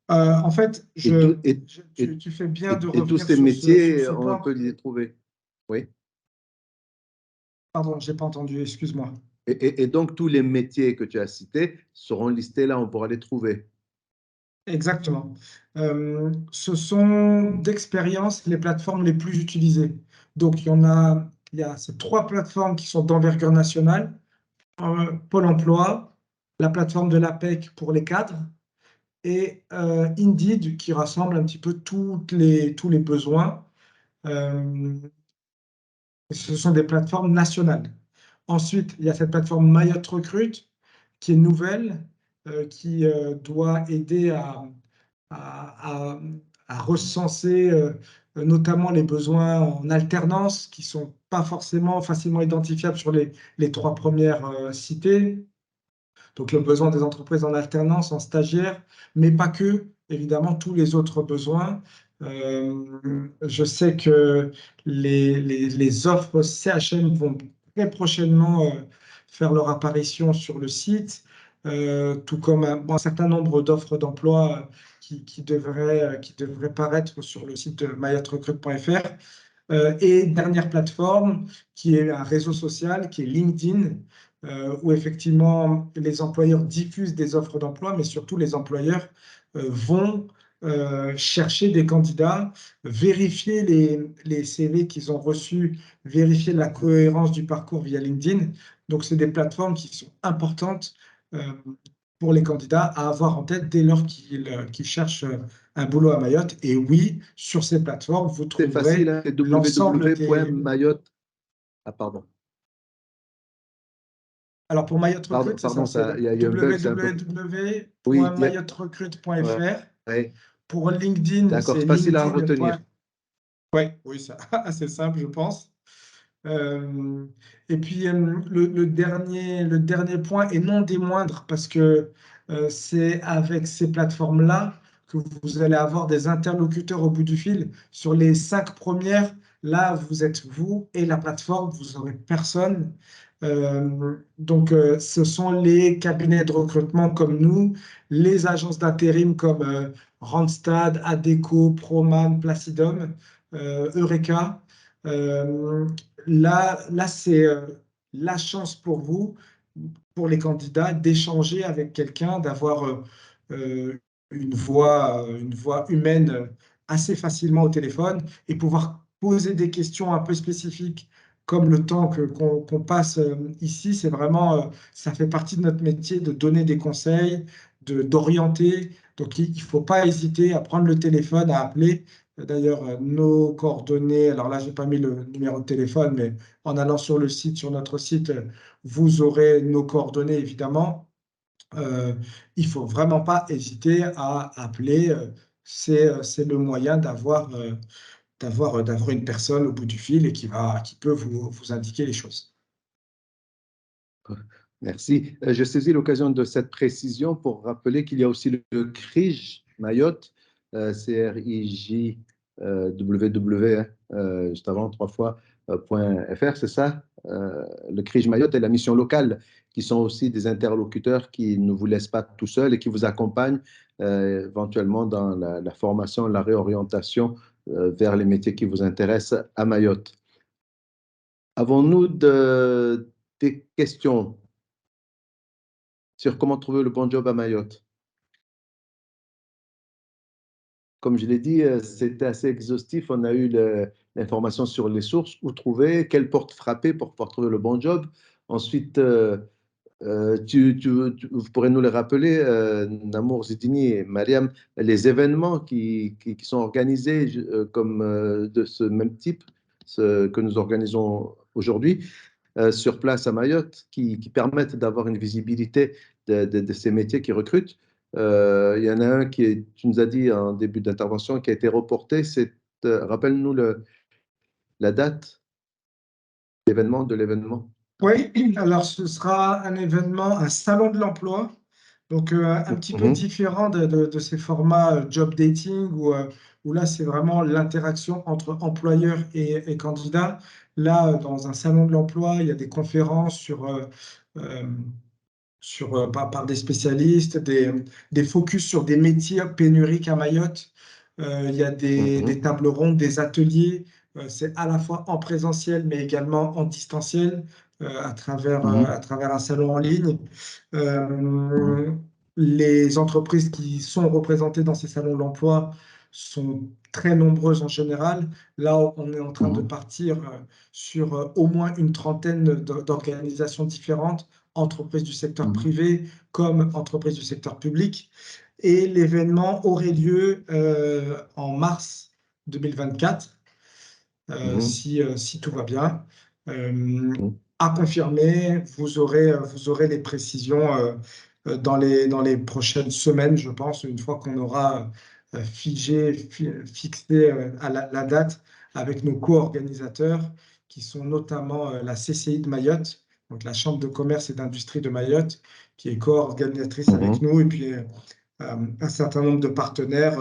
En fait, Et, tout- et, et, tu fais bien de et tous revenir ces sur métiers, ce on point. peut les trouver. Oui. Pardon, je n'ai pas entendu, excuse-moi. Et donc, tous les métiers que tu as cités seront listés là, on pourra les trouver. Exactement. Ce sont d'expérience les plateformes les plus utilisées. Donc, il y a ces trois plateformes qui sont d'envergure nationale. Pôle emploi, la plateforme de l'APEC pour les cadres et Indeed qui rassemble un petit peu tous les besoins. Ce sont des plateformes nationales. Ensuite, il y a cette plateforme Mayotte Recrute qui est nouvelle, qui doit aider à, à recenser notamment les besoins en alternance qui ne sont pas forcément facilement identifiables sur les trois premières citées. Donc le besoin des entreprises en alternance, en stagiaire, mais pas que, évidemment, tous les autres besoins. Je sais que les offres CHM vont très prochainement faire leur apparition sur le site, tout comme un certain nombre d'offres d'emploi qui devraient paraître sur le site de mayotrecrute.fr. Et dernière plateforme, qui est un réseau social, qui est LinkedIn, où effectivement les employeurs diffusent des offres d'emploi, mais surtout les employeurs vont chercher des candidats, vérifier les CV qu'ils ont reçus, vérifier la cohérence du parcours via LinkedIn. Donc, c'est des plateformes qui sont importantes pour les candidats à avoir en tête dès lors qu'ils cherchent un boulot à Mayotte. Et oui, sur ces plateformes, vous C'est facile, trouverez hein, c'est l'ensemble des... www.mayotte. Ah, pardon. Alors, pour Mayotte Recrute, c'est ça, c'est il y a eu un bug, c'est un peu... Oui, www.mayotte-recrute.fr. ouais. Pour LinkedIn, D'accord, c'est c'est facile à LinkedIn. retenir. Ouais, oui, c'est assez simple, je pense. Et puis, le dernier point, et non des moindres, parce que c'est avec ces plateformes-là que vous allez avoir des interlocuteurs au bout du fil. Sur les 5 premières, là, vous êtes vous et la plateforme, vous n'aurez personne. Donc, ce sont les cabinets de recrutement comme nous, les agences d'intérim comme Randstad, Adecco, Proman, Placidum, Eureka. Euh, Là, c'est la chance pour vous, pour les candidats, d'échanger avec quelqu'un, d'avoir une voix humaine assez facilement au téléphone et pouvoir poser des questions un peu spécifiques, comme le temps qu'on passe ici. C'est vraiment, ça fait partie de notre métier de donner des conseils, d'orienter. Donc, il ne faut pas hésiter à prendre le téléphone, à appeler. D'ailleurs, nos coordonnées, alors là, je n'ai pas mis le numéro de téléphone, mais en allant sur le site, sur notre site, vous aurez nos coordonnées, évidemment. Euh, il ne faut vraiment pas hésiter à appeler. C'est le moyen d'avoir une personne au bout du fil et qui peut vous indiquer les choses. Merci. Je saisis l'occasion de cette précision pour rappeler qu'il y a aussi le CRIJ Mayotte, CRIJ WW, juste avant, 3 fois, .fr, c'est ça? Le CRIJ Mayotte et la mission locale, qui sont aussi des interlocuteurs qui ne vous laissent pas tout seul et qui vous accompagnent éventuellement dans la formation, la réorientation vers les métiers qui vous intéressent à Mayotte. Avons-nous des questions sur comment trouver le bon job à Mayotte? Comme je l'ai dit, c'était assez exhaustif. On a eu l'information sur les sources, où trouver, quelle porte frapper pour pouvoir trouver le bon job. Ensuite, vous pourrez nous les rappeler, Namour Zidini et Mariam, les événements qui sont organisés comme de ce même type, ce que nous organisons aujourd'hui sur place à Mayotte, qui permettent d'avoir une visibilité de ces métiers qui recrutent. Il y en a un tu nous as dit en début d'intervention, qui a été reporté. Rappelle-nous la date de l'événement. Oui, alors ce sera un événement, un salon de l'emploi, donc un petit peu différent de ces formats job dating où là c'est vraiment l'interaction entre employeurs et candidats. Là, dans un salon de l'emploi, il y a des conférences euh, par des spécialistes, des focus sur des métiers pénuriques à Mayotte. Il y a des tables rondes, des ateliers. C'est à la fois en présentiel, mais également en distanciel, à travers un salon en ligne. Les entreprises qui sont représentées dans ces salons de l'emploi sont très nombreuses en général. Là, on est en train de partir sur au moins une trentaine d'organisations différentes, entreprises du secteur privé comme entreprises du secteur public. Et l'événement aurait lieu en mars 2024, si tout va bien. À confirmer, vous aurez les précisions dans les prochaines semaines, je pense, une fois qu'on aura fixé à la date avec nos co-organisateurs, qui sont notamment la CCI de Mayotte, donc la Chambre de commerce et d'industrie de Mayotte, qui est co-organisatrice avec nous, et puis un certain nombre de partenaires,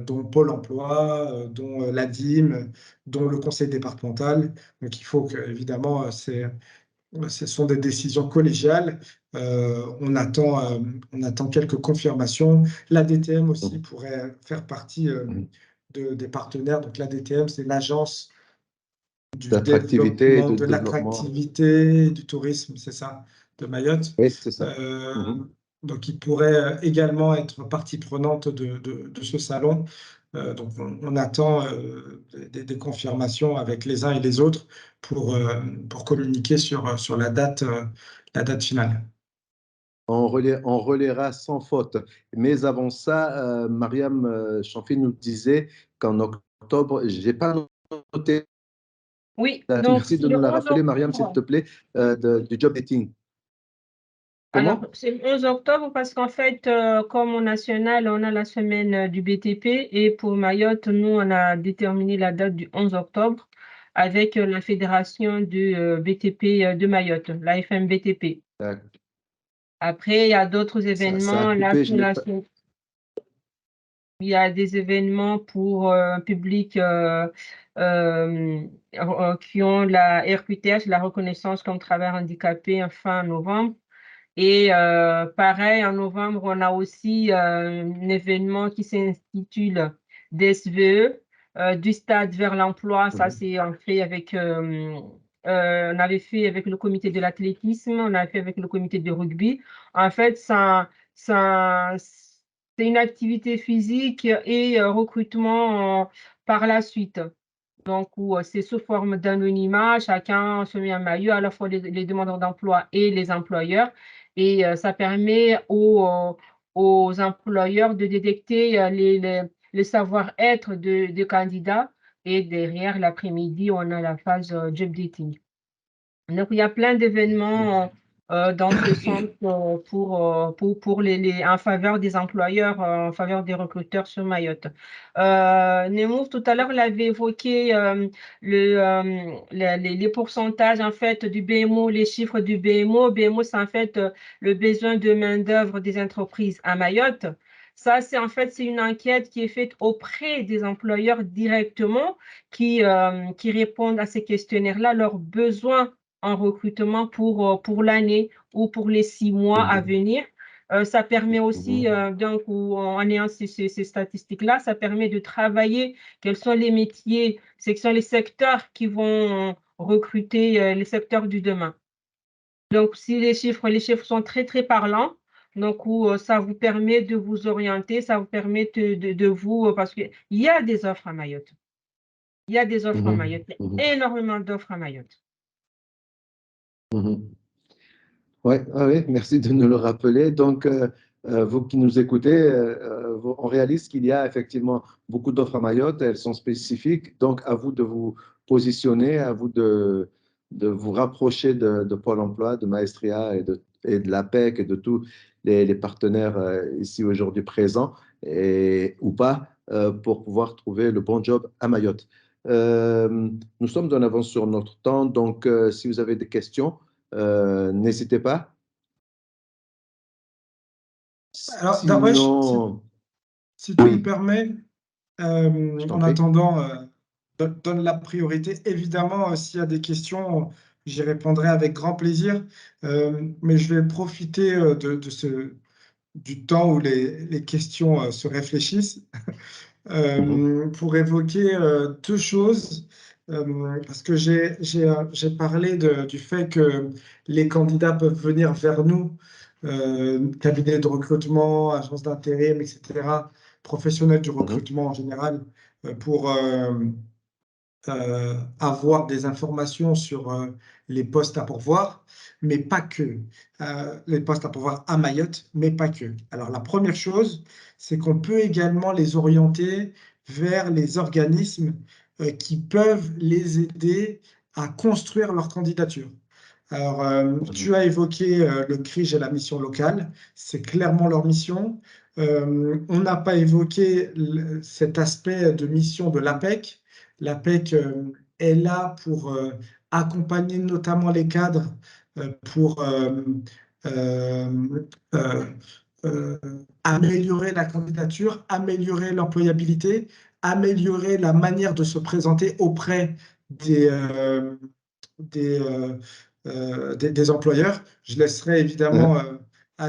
dont Pôle emploi, dont l'ADIM, dont le conseil départemental. Donc il faut que, évidemment, ce sont des décisions collégiales. On attend quelques confirmations. L'ADTM aussi pourrait faire partie des partenaires. Donc l'ADTM, c'est l'agence du d'attractivité et développement, de de développement. l'attractivité, du tourisme, c'est ça, de Mayotte. Oui, c'est ça. Donc, il pourrait également être partie prenante de ce salon. Donc, on attend des confirmations avec les uns et les autres pour communiquer sur la date finale. On relaiera sans faute. Mais avant ça, Mariam Chanfi nous disait qu'en octobre, je n'ai pas noté. Oui, donc Merci de nous la rappeler, Mariam, s'il te plaît, du job dating. Comment? Alors, c'est le 11 octobre parce qu'en fait, comme au national, on a la semaine du BTP et pour Mayotte, nous, on a déterminé la date du 11 octobre avec la fédération du BTP de Mayotte, la FMBTP. D'accord. Après, il y a d'autres Ça a événements. Là, coupé, je l'ai pas. il y a des événements pour un public qui ont la RQTH, la reconnaissance comme travailleur handicapé, fin novembre. Et pareil, en novembre, on a aussi un événement qui s'intitule DSVE, du stade vers l'emploi. Ça, c'est on fait avec, on avait fait avec le comité de l'athlétisme, on a fait avec le comité de rugby. En fait, c'est une activité physique et recrutement par la suite. Donc, où c'est sous forme d'anonymat, chacun se met un maillot, à la fois les demandeurs d'emploi et les employeurs. Et ça permet aux employeurs de détecter les savoir-être de candidats. Et derrière, l'après-midi, on a la phase job dating. Donc, il y a plein d'événements dans ce sens pour en faveur des employeurs, en faveur des recruteurs sur Mayotte. Nemours, tout à l'heure, l'avait évoqué les pourcentages en fait du BMO, les chiffres du BMO. BMO, c'est en fait le besoin de main-d'œuvre des entreprises à Mayotte. Ça, c'est en fait, c'est une enquête qui est faite auprès des employeurs directement qui répondent à ces questionnaires-là, leurs besoins en recrutement pour l'année ou pour les 6 mois à venir. Ça permet aussi, donc, en ayant ces statistiques-là, ça permet de travailler quels sont les métiers, quels sont les secteurs qui vont recruter les secteurs du demain. Donc, si les chiffres sont très, très parlants, donc, ça vous permet de vous orienter, ça vous permet de vous, parce qu'il y a des offres à Mayotte. Il y a des offres à Mayotte, il y a énormément d'offres à Mayotte. Ouais, merci de nous le rappeler. Donc, vous qui nous écoutez, on réalise qu'il y a effectivement beaucoup d'offres à Mayotte, elles sont spécifiques. Donc, à vous de vous positionner, à vous de vous rapprocher de Pôle emploi, de Maestria et de l'APEC et de tous les partenaires ici aujourd'hui présents ou pas pour pouvoir trouver le bon job à Mayotte. Nous sommes en avance sur notre temps, donc si vous avez des questions, n'hésitez pas. Alors, Darwesh, Sinon, si tu oui, me permets, je t'en en prie. attendant, donne la priorité. Évidemment, s'il y a des questions, j'y répondrai avec grand plaisir. Mais je vais profiter du temps où les questions se réfléchissent pour évoquer deux choses. Parce que j'ai parlé du fait que les candidats peuvent venir vers nous, cabinets de recrutement, agences d'intérim, etc., professionnels du recrutement en général, pour avoir des informations sur les postes à pourvoir, mais pas que. Les postes à pourvoir à Mayotte, mais pas que. Alors, la première chose, c'est qu'on peut également les orienter vers les organismes qui peuvent les aider à construire leur candidature. Alors, tu as évoqué le CRIJ et la mission locale, c'est clairement leur mission. On n'a pas évoqué cet aspect de mission de l'APEC. L'APEC est là pour accompagner notamment les cadres pour euh, euh, euh, améliorer la candidature, améliorer l'employabilité, améliorer la manière de se présenter auprès des, des, des employeurs. Je laisserai évidemment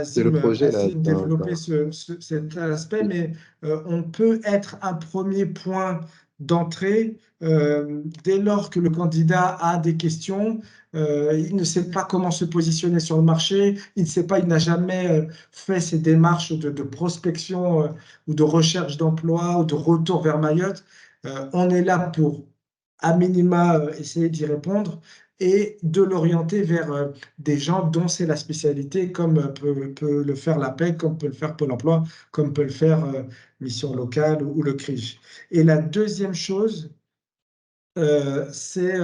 C'est le projet là. Azim développer cet aspect, mais on peut être un premier point d'entrée dès lors que le candidat a des questions. Il ne sait pas comment se positionner sur le marché, il ne sait pas, il n'a jamais fait ces démarches de prospection ou de recherche d'emploi ou de retour vers Mayotte. On est là pour à minima essayer d'y répondre et de l'orienter vers des gens dont c'est la spécialité, comme peut le faire l'APEC, comme peut le faire Pôle emploi, comme peut le faire Mission locale ou le CRIJ. Et la deuxième chose, c'est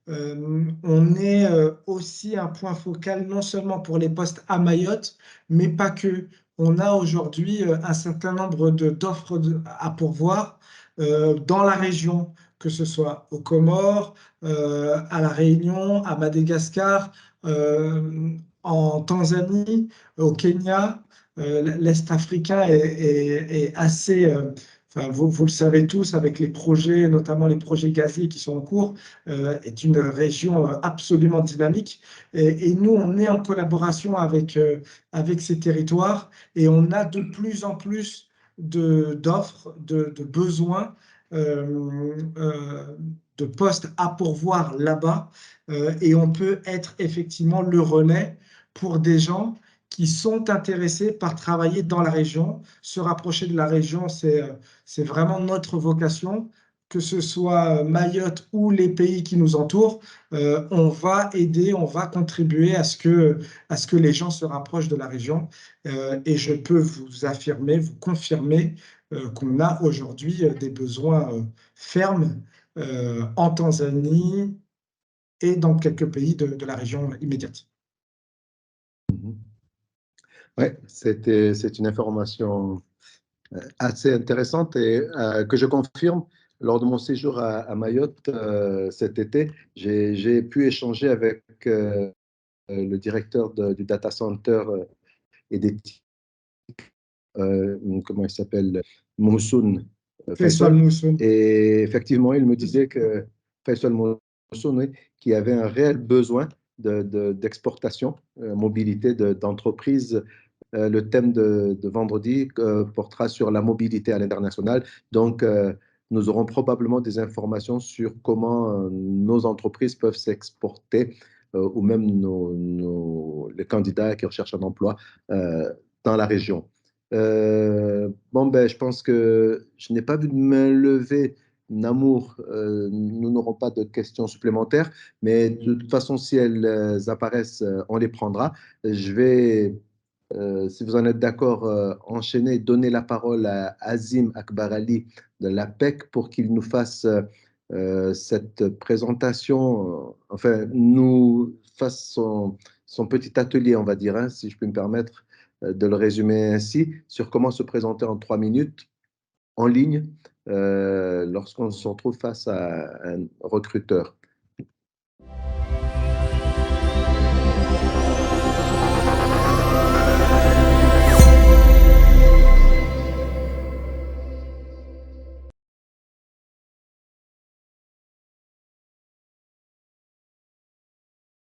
on est aussi un point focal non seulement pour les postes à Mayotte, mais pas que. On a aujourd'hui un certain nombre d'offres à pourvoir dans la région, que ce soit aux Comores, à La Réunion, à Madagascar, en Tanzanie, au Kenya. L'Est africain est assez, enfin, vous le savez tous, avec les projets, notamment les projets gaziers qui sont en cours, est une région absolument dynamique. Et nous, on est en collaboration avec ces territoires et on a de plus en plus d'offres, de besoins, de postes à pourvoir là-bas. Et on peut être effectivement le relais pour des gens qui sont intéressés par travailler dans la région. Se rapprocher de la région, c'est vraiment notre vocation, que ce soit Mayotte ou les pays qui nous entourent. On va aider, on va contribuer à ce que les gens se rapprochent de la région. Et je peux vous affirmer, vous confirmer qu'on a aujourd'hui des besoins fermes en Tanzanie et dans quelques pays de la région immédiate. Oui, c'est une information assez intéressante et que je confirme. Lors de mon séjour à Mayotte cet été, j'ai pu échanger avec le directeur du data center et des comment il s'appelle, Moussoun Faisal Faisal. Moussoun. Et effectivement, il me disait que Faisal Moussoun, oui, qui avait un réel besoin d'exportation, mobilité d'entreprise. Le thème de vendredi portera sur la mobilité à l'international. Donc, nous aurons probablement des informations sur comment nos entreprises peuvent s'exporter ou même les candidats qui recherchent un emploi dans la région. Bon, ben, je pense que je n'ai pas vu de main levée. Namour, nous n'aurons pas de questions supplémentaires, mais de toute façon, si elles apparaissent, on les prendra. Je vais, si vous en êtes d'accord, enchaîner, donner la parole à Azim Akbarali de l'APEC pour qu'il nous fasse cette présentation, enfin, nous fasse son petit atelier, on va dire, hein, si je peux me permettre de le résumer ainsi, sur comment se présenter en 3 minutes en ligne lorsqu'on se retrouve face à un recruteur.